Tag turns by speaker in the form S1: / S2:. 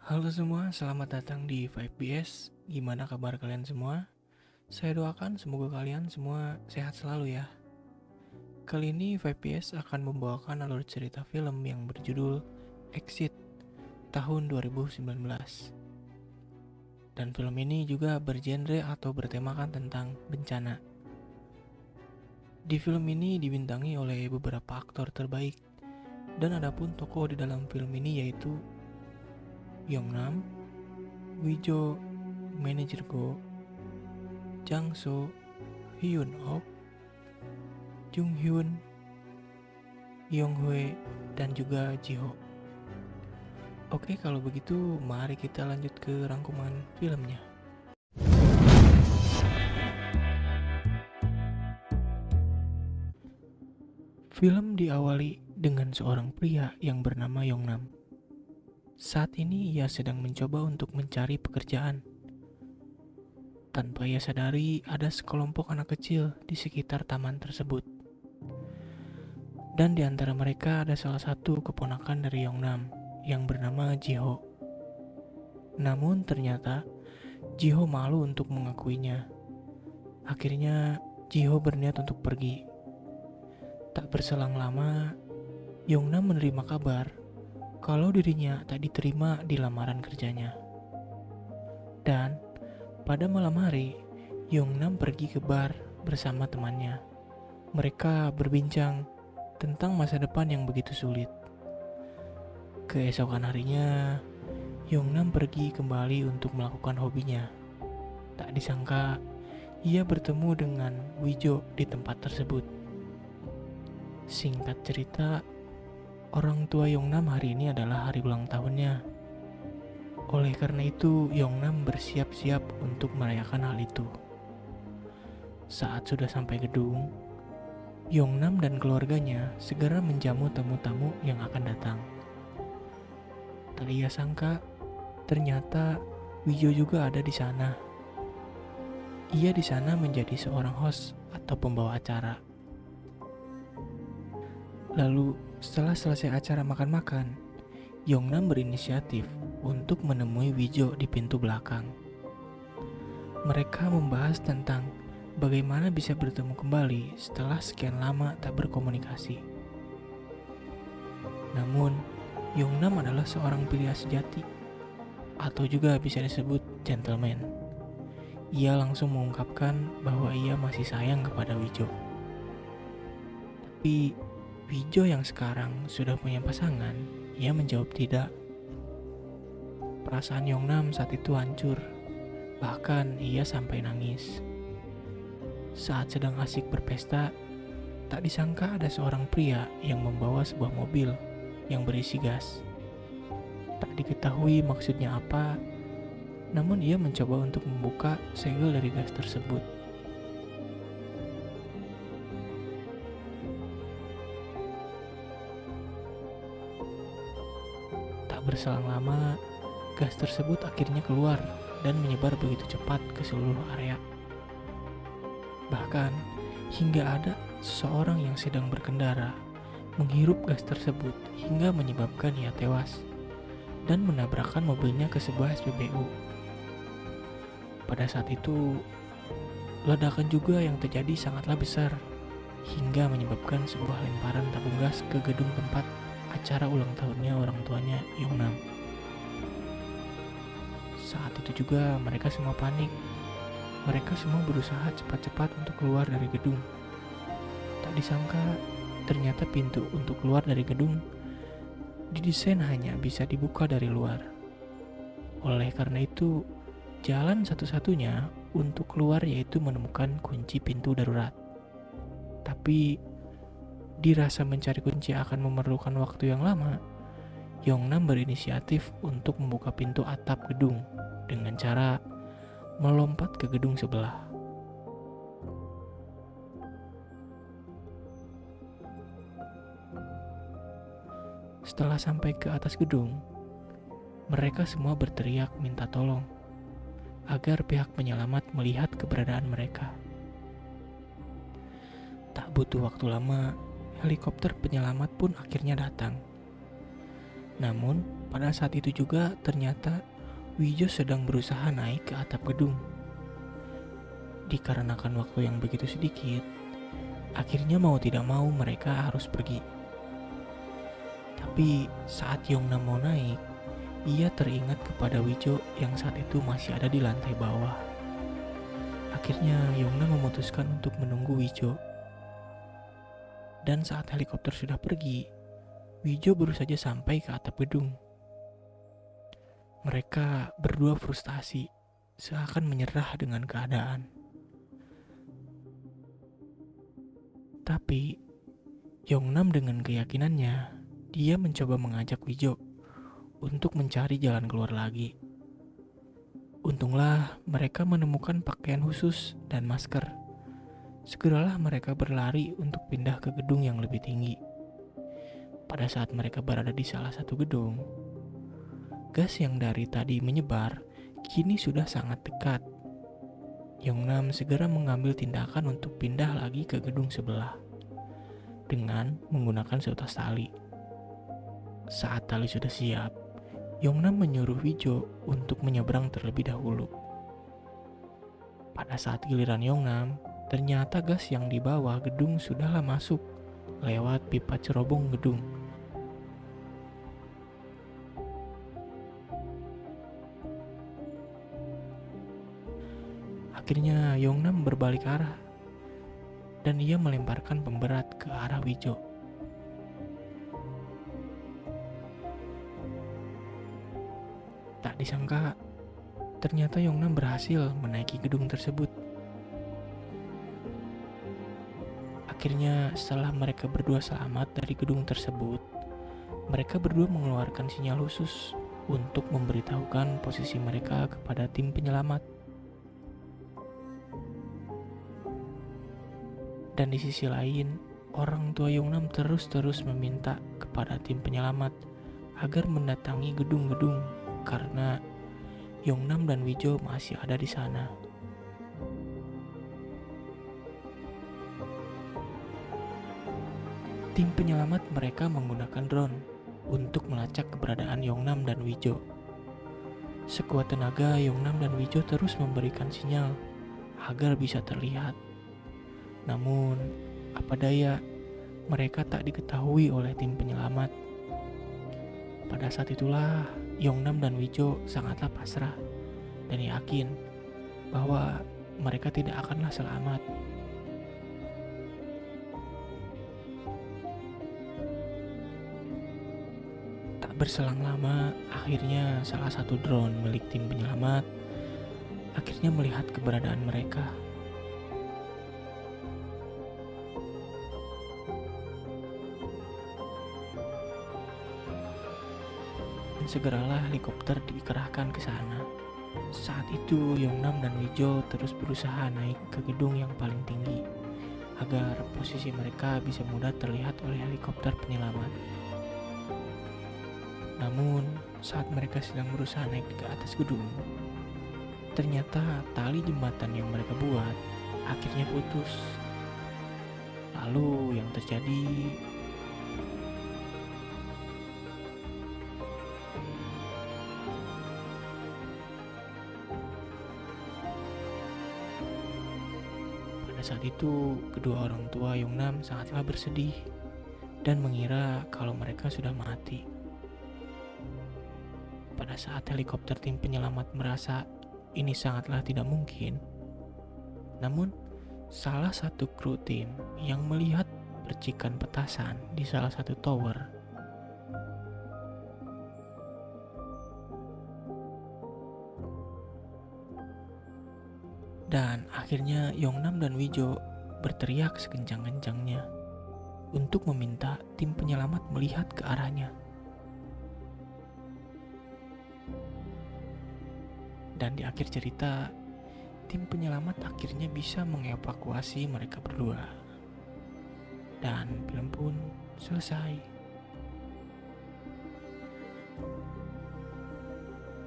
S1: Halo semua, selamat datang di 5BS. Gimana kabar kalian semua? Saya doakan semoga kalian semua sehat selalu ya. Kali ini 5BS akan membawakan alur cerita film yang berjudul Exit tahun 2019. Dan film ini juga bergenre atau bertemakan tentang bencana. Di film ini dibintangi oleh beberapa aktor terbaik, dan adapun tokoh di dalam film ini yaitu Yongnam, Wijo, Manager Go, Jangso, Hyun Ok, Jung Hyun, Yong Hwe, dan juga Jiho. Oke, kalau begitu mari kita lanjut ke rangkuman filmnya. Film diawali dengan seorang pria yang bernama Yongnam. Saat ini ia sedang mencoba untuk mencari pekerjaan. Tanpa ia sadari, ada sekelompok anak kecil di sekitar taman tersebut. Dan di antara mereka ada salah satu keponakan dari Yongnam yang bernama Jiho. Namun ternyata Jiho malu untuk mengakuinya. Akhirnya Jiho berniat untuk pergi. Tak berselang lama, Yongnam menerima kabar kalau dirinya tak diterima di lamaran kerjanya. Dan pada malam hari, Yongnam pergi ke bar bersama temannya. Mereka berbincang tentang masa depan yang begitu sulit. Keesokan harinya, Yongnam pergi kembali untuk melakukan hobinya. Tak disangka, ia bertemu dengan Wijo di tempat tersebut. Singkat cerita, orang tua Yongnam hari ini adalah hari ulang tahunnya. Oleh karena itu, Yongnam bersiap-siap untuk merayakan hal itu. Saat sudah sampai gedung, Yongnam dan keluarganya segera menjamu tamu-tamu yang akan datang. Tak ia sangka, ternyata Wijo juga ada di sana. Ia di sana menjadi seorang host atau pembawa acara. Lalu, setelah selesai acara makan-makan, Yongnam berinisiatif untuk menemui Wijo di pintu belakang. Mereka membahas tentang bagaimana bisa bertemu kembali setelah sekian lama tak berkomunikasi. Namun, Yongnam adalah seorang pria sejati, atau juga bisa disebut gentleman. Ia langsung mengungkapkan bahwa ia masih sayang kepada Wijo. Tapi Wijo yang sekarang sudah punya pasangan, ia menjawab tidak. Perasaan Yongnam saat itu hancur, bahkan ia sampai nangis. Saat sedang asik berpesta, tak disangka ada seorang pria yang membawa sebuah mobil yang berisi gas. Tak diketahui maksudnya apa, namun ia mencoba untuk membuka segel dari gas tersebut. Tak berselang lama, gas tersebut akhirnya keluar dan menyebar begitu cepat ke seluruh area. Bahkan, hingga ada seseorang yang sedang berkendara menghirup gas tersebut hingga menyebabkan ia tewas dan menabrakkan mobilnya ke sebuah SPBU. Pada saat itu, ledakan juga yang terjadi sangatlah besar hingga menyebabkan sebuah lemparan tabung gas ke gedung tempat acara ulang tahunnya orang tuanya Yongnam. Saat itu juga mereka semua panik. Mereka semua berusaha cepat-cepat untuk keluar dari gedung. Tak disangka, ternyata pintu untuk keluar dari gedung didesain hanya bisa dibuka dari luar. Oleh karena itu, jalan satu-satunya untuk keluar yaitu menemukan kunci pintu darurat. Tapi, dirasa mencari kunci akan memerlukan waktu yang lama, Yongnam berinisiatif untuk membuka pintu atap gedung dengan cara melompat ke gedung sebelah. Setelah sampai ke atas gedung, mereka semua berteriak minta tolong agar pihak penyelamat melihat keberadaan mereka. Tak butuh waktu lama, helikopter penyelamat pun akhirnya datang. Namun, Pada saat itu juga ternyata Wijo sedang berusaha naik ke atap gedung. Dikarenakan waktu yang begitu sedikit, akhirnya mau tidak mau mereka harus pergi. Tapi saat Yongnam mau naik, ia teringat kepada Wijo yang saat itu masih ada di lantai bawah. Akhirnya Yongnam memutuskan untuk menunggu Wijo. Dan saat helikopter sudah pergi, Wijo baru saja sampai ke atap gedung. Mereka berdua frustasi, seakan menyerah dengan keadaan. Tapi Yongnam dengan keyakinannya, dia mencoba mengajak Wijo untuk mencari jalan keluar lagi. Untunglah mereka menemukan pakaian khusus dan masker. Segeralah mereka berlari untuk pindah ke gedung yang lebih tinggi. Pada saat mereka berada di salah satu gedung, gas yang dari tadi menyebar kini sudah sangat dekat. Yongnam segera mengambil tindakan untuk pindah lagi ke gedung sebelah dengan menggunakan seutas tali. Saat tali sudah siap, Yongnam menyuruh Wijo untuk menyeberang terlebih dahulu. Pada saat giliran Yongnam, ternyata gas yang di bawah gedung sudahlah masuk lewat pipa cerobong gedung. Akhirnya Yongnam berbalik arah dan ia melemparkan pemberat ke arah Wijo. Tak disangka, ternyata Yongnam berhasil menaiki gedung tersebut. Akhirnya setelah mereka berdua selamat dari gedung tersebut, mereka berdua mengeluarkan sinyal khusus untuk memberitahukan posisi mereka kepada tim penyelamat. Dan di sisi lain, orang tua Yongnam terus meminta kepada tim penyelamat agar mendatangi gedung-gedung karena Yongnam dan Wijo masih ada di sana. Tim penyelamat mereka menggunakan drone untuk melacak keberadaan Yongnam dan Wijo. Sekuat tenaga, Yongnam dan Wijo terus memberikan sinyal agar bisa terlihat. Namun, apa daya, mereka tak diketahui oleh tim penyelamat. Pada saat itulah, Yongnam dan Wijo sangatlah pasrah dan yakin bahwa mereka tidak akanlah selamat. Tak berselang lama, akhirnya salah satu drone milik tim penyelamat akhirnya melihat keberadaan mereka. Segeralah helikopter dikerahkan ke sana. Saat itu Yongnam dan Wijo terus berusaha naik ke gedung yang paling tinggi agar posisi mereka bisa mudah terlihat oleh helikopter penyelamat. Namun saat mereka sedang berusaha naik ke atas gedung, ternyata tali jembatan yang mereka buat akhirnya putus. Lalu yang terjadi, pada saat itu, kedua orang tua Yongnam sangatlah bersedih dan mengira kalau mereka sudah mati. Pada saat helikopter tim penyelamat merasa ini sangatlah tidak mungkin, namun salah satu kru tim yang melihat percikan petasan di salah satu tower dan akhirnya Yongnam dan Wijo berteriak sekencang-kencangnya untuk meminta tim penyelamat melihat ke arahnya. Dan di akhir cerita, tim penyelamat akhirnya bisa mengevakuasi mereka berdua. Dan film pun selesai.